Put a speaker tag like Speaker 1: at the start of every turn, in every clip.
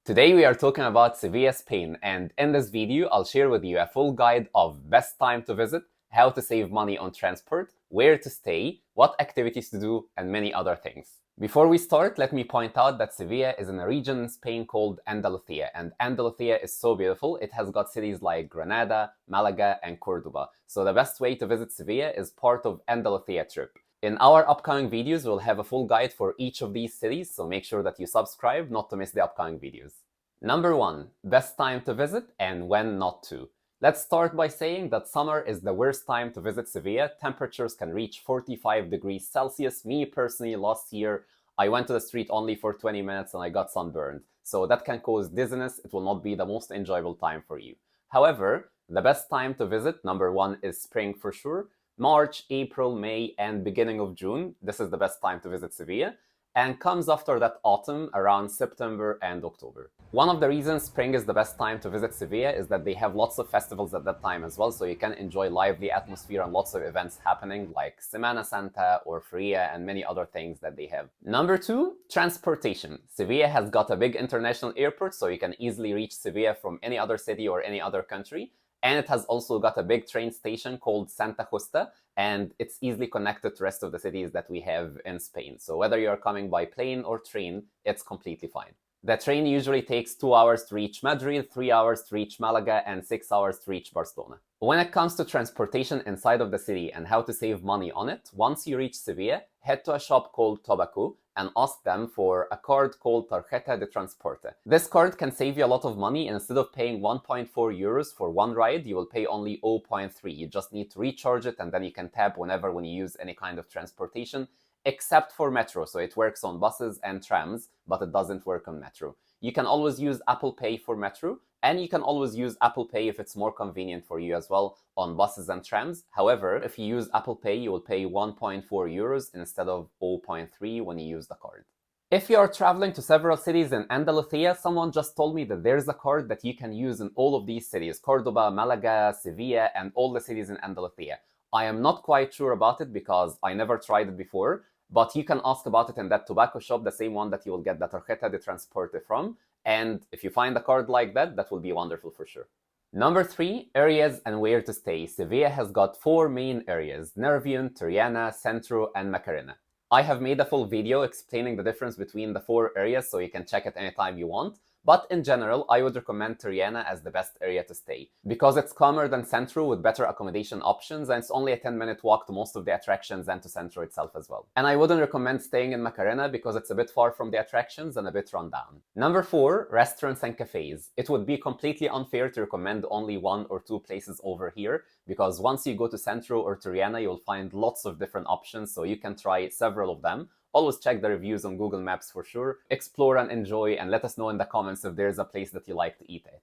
Speaker 1: Today we are talking about Sevilla, Spain, and in this video I'll share with you a full guide of best time to visit, how to save money on transport, where to stay, what activities to do, and many other things. Before we start, let me point out that Sevilla is in a region in Spain called Andalusia, and Andalusia is so beautiful. It has got cities like Granada, Malaga, and Cordoba. So the best way to visit Sevilla is part of Andalusia trip. In our upcoming videos, we'll have a full guide for each of these cities, so make sure that you subscribe not to miss the upcoming videos. Number 1. Best time to visit and when not to. Let's start by saying that summer is the worst time to visit Sevilla. Temperatures can reach 45 degrees Celsius. Me personally, last year, I went to the street only for 20 minutes and I got sunburned. So that can cause dizziness. It will not be the most enjoyable time for you. However, the best time to visit, number 1, is spring for sure. March, April, May, and beginning of June. This is the best time to visit Sevilla. And comes after that autumn around September and October. One of the reasons spring is the best time to visit Sevilla is that they have lots of festivals at that time as well, so you can enjoy lively atmosphere and lots of events happening like Semana Santa or Feria and many other things that they have. Number 2, transportation. Sevilla has got a big international airport, so you can easily reach Sevilla from any other city or any other country. And it has also got a big train station called Santa Justa, and it's easily connected to the rest of the cities that we have in Spain. So whether you're coming by plane or train, it's completely fine. The train usually takes 2 hours to reach Madrid, 3 hours to reach Malaga, and 6 hours to reach Barcelona. When it comes to transportation inside of the city and how to save money on it, once you reach Sevilla, head to a shop called Tobacco and ask them for a card called Tarjeta de Transporte. This card can save you a lot of money. Instead of paying 1.4 euros for one ride, you will pay only 0.3. You just need to recharge it and then you can tap when you use any kind of transportation, except for metro. So it works on buses and trams, but it doesn't work on metro. You can always use Apple Pay for metro, and you can always use Apple Pay if it's more convenient for you as well on buses and trams. However, if you use Apple Pay, you will pay 1.4 euros instead of 0.3 when you use the card. If you are traveling to several cities in Andalusia, someone just told me that there's a card that you can use in all of these cities: Cordoba, Malaga, Sevilla, and all the cities in Andalusia. I am not quite sure about it because I never tried it before, but you can ask about it in that tobacco shop, the same one that you will get the Tarjeta de Transporte from. And if you find a card like that, that will be wonderful for sure. Number 3, areas and where to stay. Sevilla has got 4 main areas: Nervión, Triana, Centro, and Macarena. I have made a full video explaining the difference between the 4 areas, so you can check it anytime you want. But in general, I would recommend Triana as the best area to stay, because it's calmer than Centro with better accommodation options, and it's only a 10-minute walk to most of the attractions and to Centro itself as well. And I wouldn't recommend staying in Macarena because it's a bit far from the attractions and a bit run down. Number 4, restaurants and cafes. It would be completely unfair to recommend only 1 or 2 places over here, because once you go to Centro or Triana, you'll find lots of different options, so you can try several of them. Always check the reviews on Google Maps for sure. Explore and enjoy, and let us know in the comments if there's a place that you like to eat at.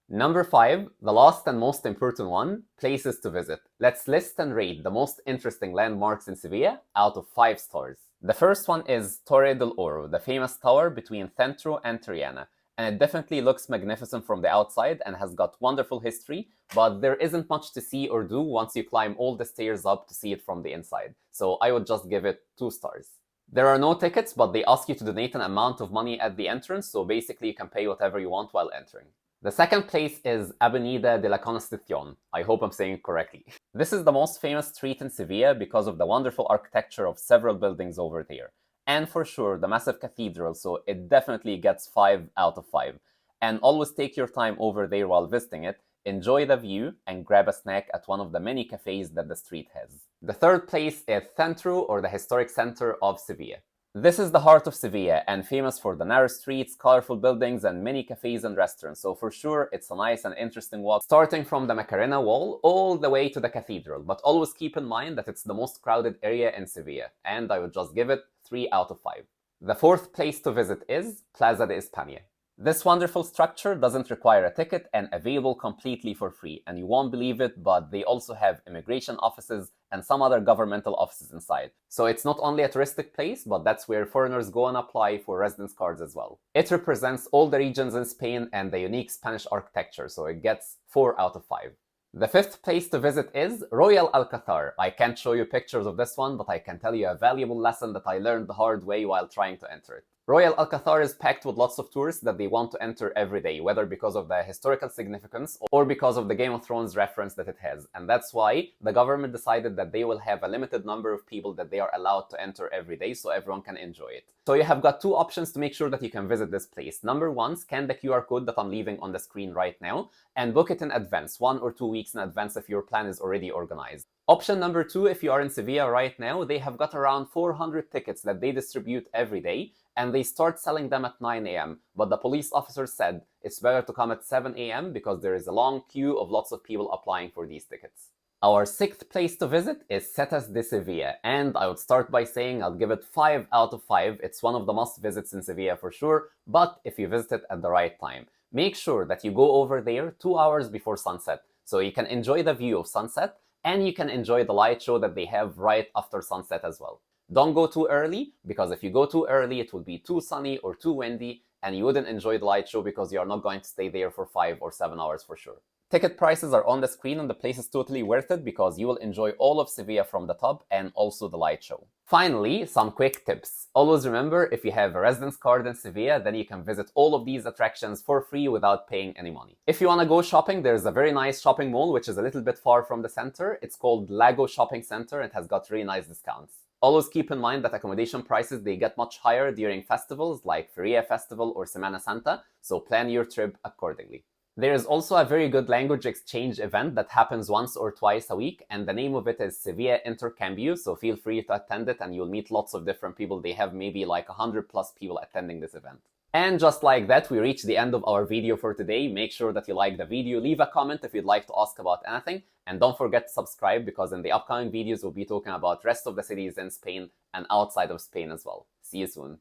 Speaker 1: Number 5, the last and most important one, places to visit. Let's list and rate the most interesting landmarks in Sevilla out of 5 stars. The first one is Torre del Oro, the famous tower between Centro and Triana. And it definitely looks magnificent from the outside and has got wonderful history, but there isn't much to see or do once you climb all the stairs up to see it from the inside. So I would just give it 2 stars. There are no tickets, but they ask you to donate an amount of money at the entrance, so basically you can pay whatever you want while entering. The second place is Avenida de la Constitución. I hope I'm saying it correctly. This is the most famous street in Sevilla because of the wonderful architecture of several buildings over there. And for sure, the massive cathedral, so it definitely gets 5 out of 5. And always take your time over there while visiting it, enjoy the view, and grab a snack at one of the many cafes that the street has. The third place is Centro, or the historic center of Sevilla. This is the heart of Sevilla and famous for the narrow streets, colorful buildings, and many cafes and restaurants. So for sure, it's a nice and interesting walk, starting from the Macarena wall all the way to the cathedral. But always keep in mind that it's the most crowded area in Sevilla, and I would just give it 3 out of 5. The fourth place to visit is Plaza de España. This wonderful structure doesn't require a ticket and available completely for free, and you won't believe it, but they also have immigration offices and some other governmental offices inside. So it's not only a touristic place, but that's where foreigners go and apply for residence cards as well. It represents all the regions in Spain and the unique Spanish architecture, so it gets 4 out of 5. The fifth place to visit is Royal Alcazar. I can't show you pictures of this one, but I can tell you a valuable lesson that I learned the hard way while trying to enter it. Royal Alcazar is packed with lots of tourists that they want to enter every day, whether because of the historical significance or because of the Game of Thrones reference that it has. And that's why the government decided that they will have a limited number of people that they are allowed to enter every day so everyone can enjoy it. So you have got two options to make sure that you can visit this place. Number one, scan the QR code that I'm leaving on the screen right now and book it in advance, 1 or 2 weeks in advance if your plan is already organized. Option number two, if you are in Sevilla right now, they have got around 400 tickets that they distribute every day, and they start selling them at 9 a.m. But the police officer said it's better to come at 7 a.m. because there is a long queue of lots of people applying for these tickets. Our sixth place to visit is Setas de Sevilla, and I would start by saying I'll give it 5 out of 5. It's one of the must visits in Sevilla for sure, but if you visit it at the right time. Make sure that you go over there 2 hours before sunset, so you can enjoy the view of sunset, and you can enjoy the light show that they have right after sunset as well. Don't go too early, because if you go too early, it will be too sunny or too windy, and you wouldn't enjoy the light show because you are not going to stay there for 5 or 7 hours for sure. Ticket prices are on the screen, and the place is totally worth it because you will enjoy all of Sevilla from the top and also the light show. Finally, some quick tips. Always remember, if you have a residence card in Sevilla, then you can visit all of these attractions for free without paying any money. If you want to go shopping, there's a very nice shopping mall which is a little bit far from the center. It's called Lago Shopping Center and has got really nice discounts. Always keep in mind that accommodation prices, they get much higher during festivals like Feria Festival or Semana Santa, so plan your trip accordingly. There is also a very good language exchange event that happens once or twice a week, and the name of it is Sevilla Intercambio, so feel free to attend it and you'll meet lots of different people. They have maybe like 100 plus people attending this event. And just like that, we reached the end of our video for today. Make sure that you like the video, leave a comment if you'd like to ask about anything, and don't forget to subscribe because in the upcoming videos we'll be talking about rest of the cities in Spain and outside of Spain as well. See you soon.